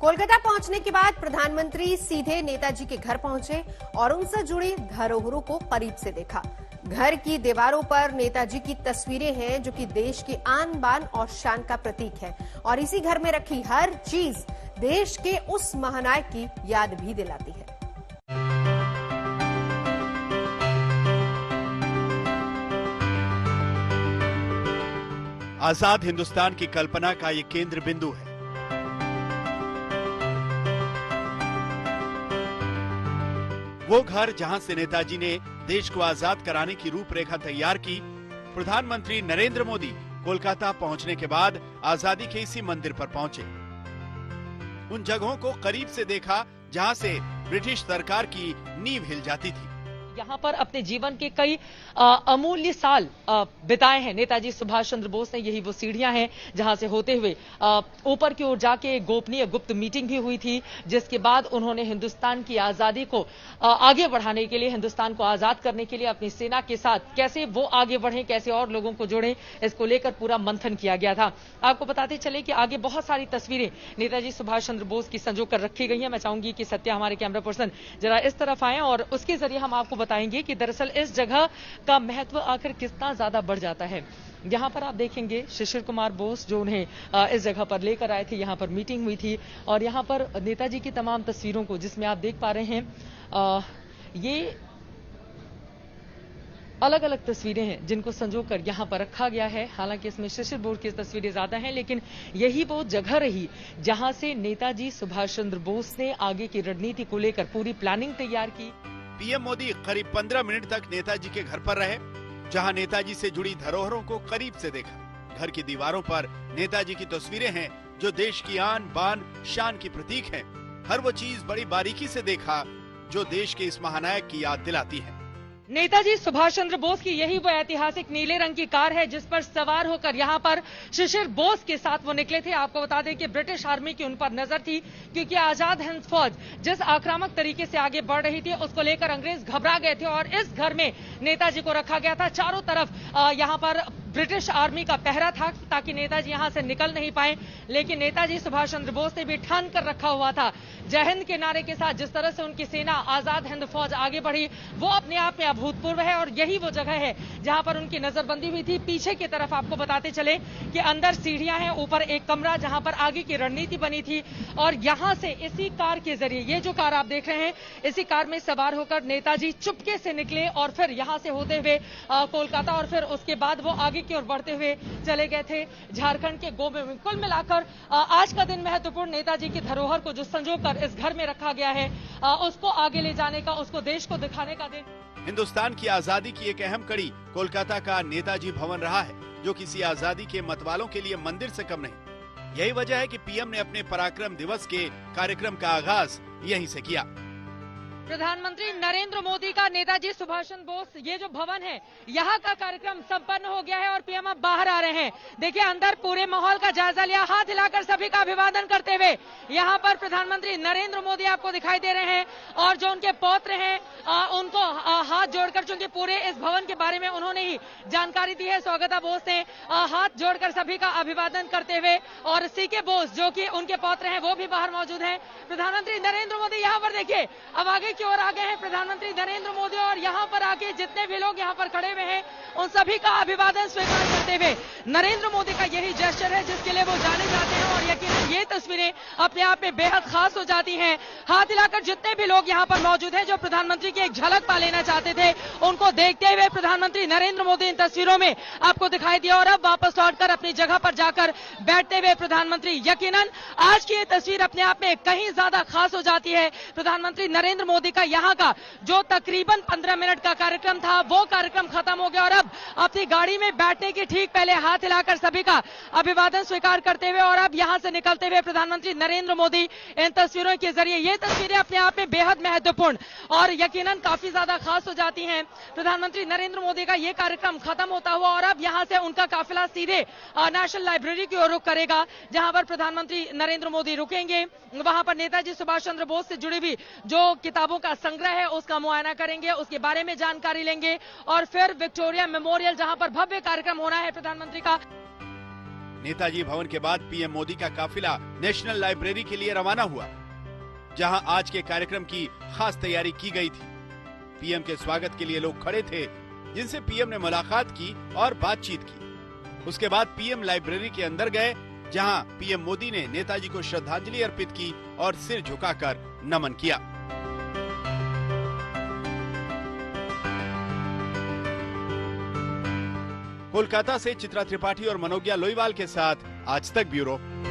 कोलकाता पहुंचने के बाद प्रधानमंत्री सीधे नेताजी के घर पहुंचे और उनसे जुड़ी धरोहरों को करीब से देखा। घर की दीवारों पर नेताजी की तस्वीरें हैं जो कि देश की आन बान और शान का प्रतीक है और इसी घर में रखी हर चीज देश के उस महानायक की याद भी दिलाती है। आजाद हिंदुस्तान की कल्पना का ये केंद्र बिंदु है। वो घर जहां से नेताजी ने देश को आजाद कराने की रूपरेखा तैयार की। प्रधानमंत्री नरेंद्र मोदी कोलकाता पहुंचने के बाद आजादी के इसी मंदिर पर पहुंचे। उन जगहों को करीब से देखा जहां से ब्रिटिश सरकार की नींव हिल जाती थी। यहाँ पर अपने जीवन के कई अमूल्य साल बिताए हैं नेताजी सुभाष चंद्र बोस ने। यही वो सीढ़ियां हैं जहां से होते हुए ऊपर की ओर जाके गोपनीय गुप्त मीटिंग भी हुई थी, जिसके बाद उन्होंने हिंदुस्तान की आजादी को आगे बढ़ाने के लिए, हिंदुस्तान को आजाद करने के लिए अपनी सेना के साथ कैसे वो आगे बढ़े, कैसे और लोगों को जोड़े, इसको लेकर पूरा मंथन किया गया था। आपको बताते चले कि आगे बहुत सारी तस्वीरें नेताजी सुभाष चंद्र बोस की संजो कर रखी गई है। मैं चाहूंगी कि सत्या हमारे कैमरा पर्सन जरा इस तरफ आए और उसके जरिए हम आपको बताएंगे कि दरअसल इस जगह का महत्व आखिर कितना ज्यादा बढ़ जाता है। यहाँ पर आप देखेंगे शिशिर कुमार बोस जो उन्हें इस जगह पर लेकर आए थे, यहाँ पर मीटिंग हुई थी और यहाँ पर नेताजी की तमाम तस्वीरों को, जिसमें आप देख पा रहे हैं, ये अलग अलग तस्वीरें हैं जिनको संजोकर यहाँ पर रखा गया है। हालांकि इसमें शिशिर बोस की तस्वीरें ज्यादा हैं, लेकिन यही वो जगह रही जहां से नेताजी सुभाष चंद्र बोस ने आगे की रणनीति को लेकर पूरी प्लानिंग तैयार की। पीएम मोदी करीब 15 मिनट तक नेताजी के घर पर रहे, जहां नेताजी से जुड़ी धरोहरों को करीब से देखा। घर की दीवारों पर नेताजी की तस्वीरें हैं जो देश की आन बान शान की प्रतीक हैं। हर वो चीज बड़ी बारीकी से देखा जो देश के इस महानायक की याद दिलाती है। नेताजी सुभाष चंद्र बोस की यही वो ऐतिहासिक नीले रंग की कार है जिस पर सवार होकर यहाँ पर शिशिर बोस के साथ वो निकले थे। आपको बता दें कि ब्रिटिश आर्मी की उन पर नजर थी, क्योंकि आजाद हिंद फौज जिस आक्रामक तरीके से आगे बढ़ रही थी उसको लेकर अंग्रेज घबरा गए थे और इस घर में नेताजी को रखा गया था। चारों तरफ यहाँ पर ब्रिटिश आर्मी का पहरा था ताकि नेताजी यहां से निकल नहीं पाए, लेकिन नेताजी सुभाष चंद्र बोस ने भी ठान कर रखा हुआ था। जय हिंद के नारे के साथ जिस तरह से उनकी सेना आजाद हिंद फौज आगे बढ़ी वो अपने आप में अभूतपूर्व है और यही वो जगह है जहां पर उनकी नजरबंदी हुई थी। पीछे की तरफ आपको बताते चले कि अंदर सीढ़ियां हैं, ऊपर एक कमरा जहां पर आगे की रणनीति बनी थी और यहां से इसी कार के जरिए, ये जो कार आप देख रहे हैं, इसी कार में सवार होकर नेताजी चुपके से निकले और फिर यहां से होते हुए कोलकाता और फिर उसके बाद वो आगे की ओर बढ़ते हुए चले गए थे झारखंड के गोमे में। कुल मिलाकर आज का दिन महत्वपूर्ण, नेताजी की धरोहर को जो संजोकर इस घर में रखा गया है उसको आगे ले जाने का, उसको देश को दिखाने का दिन। हिंदुस्तान की आजादी की एक अहम कड़ी कोलकाता का नेताजी भवन रहा है, जो किसी आजादी के मतवालों के लिए मंदिर से कम नहीं। यही वजह है कि पीएम ने अपने पराक्रम दिवस के कार्यक्रम का आगाज यहीं से किया। प्रधानमंत्री नरेंद्र मोदी का नेताजी सुभाष चंद्र बोस, ये जो भवन है, यहाँ का कार्यक्रम संपन्न हो गया है और पीएम अब बाहर आ रहे हैं। देखिए अंदर पूरे माहौल का जायजा लिया, हाथ हिलाकर सभी का अभिवादन करते हुए यहाँ पर प्रधानमंत्री नरेंद्र मोदी आपको दिखाई दे रहे हैं और जो उनके पौत्र हैं उनको हाथ जोड़कर, चूंकि पूरे इस भवन के बारे में उन्होंने ही जानकारी दी है, स्वागता बोस ने हाथ जोड़कर सभी का अभिवादन करते हुए, और सीके बोस जो कि उनके पौत्र हैं वो भी बाहर मौजूद हैं। प्रधानमंत्री नरेंद्र मोदी यहाँ पर देखिए अब आगे की ओर आ गए हैं प्रधानमंत्री नरेंद्र मोदी और यहाँ पर आके जितने भी लोग यहाँ पर खड़े हुए हैं उन सभी का अभिवादन स्वीकार करते हुए नरेंद्र मोदी का यही जेस्चर है जिसके लिए वो जाने जाते हैं और यकीनन ये तस्वीरें अपने आप में बेहद खास हो जाती हैं। हाथ हिलाकर जितने भी लोग यहाँ पर मौजूद हैं जो प्रधानमंत्री की एक झलक पा लेना चाहते थे, उनको देखते हुए प्रधानमंत्री नरेंद्र मोदी इन तस्वीरों में आपको दिखाई दिया और अब वापस लौटकर अपनी जगह पर जाकर बैठते हुए प्रधानमंत्री, यकीनन आज की ये तस्वीर अपने आप में कहीं ज्यादा खास हो जाती है। प्रधानमंत्री नरेंद्र मोदी का यहाँ का जो तकरीबन 15 मिनट का कार्यक्रम था वो कार्यक्रम खत्म हो गया और अब अपनी गाड़ी में बैठने की ठीक पहले हाथ हिलाकर सभी का अभिवादन स्वीकार करते हुए और अब यहां से निकलते हुए प्रधानमंत्री नरेंद्र मोदी इन तस्वीरों के जरिए, ये तस्वीरें अपने आप में बेहद महत्वपूर्ण और यकीनन काफी ज्यादा खास हो जाती हैं। प्रधानमंत्री नरेंद्र मोदी का ये कार्यक्रम खत्म होता हुआ और अब यहां से उनका काफिला सीधे नेशनल लाइब्रेरी की ओर रुख करेगा, जहां पर प्रधानमंत्री नरेंद्र मोदी रुकेंगे। वहां पर नेताजी सुभाष चंद्र बोस से जुड़ी हुई जो किताबों का संग्रह है उसका मुआयना करेंगे, उसके बारे में जानकारी लेंगे और फिर विक्टोरिया मेमोरियल जहां पर भव्य कार्यक्रम होना है प्रधानमंत्री का, नेताजी भवन के बाद पीएम मोदी का काफिला नेशनल लाइब्रेरी के लिए रवाना हुआ, जहां आज के कार्यक्रम की खास तैयारी की गई थी। पीएम के स्वागत के लिए लोग खड़े थे, जिनसे पीएम ने मुलाकात की और बातचीत की। उसके बाद पीएम लाइब्रेरी के अंदर गए, जहां पीएम मोदी ने नेताजी को श्रद्धांजलि अर्पित की और सिर झुकाकर नमन किया। कोलकाता से चित्रा त्रिपाठी और मनोज्ञा लोईवाल के साथ आज तक ब्यूरो।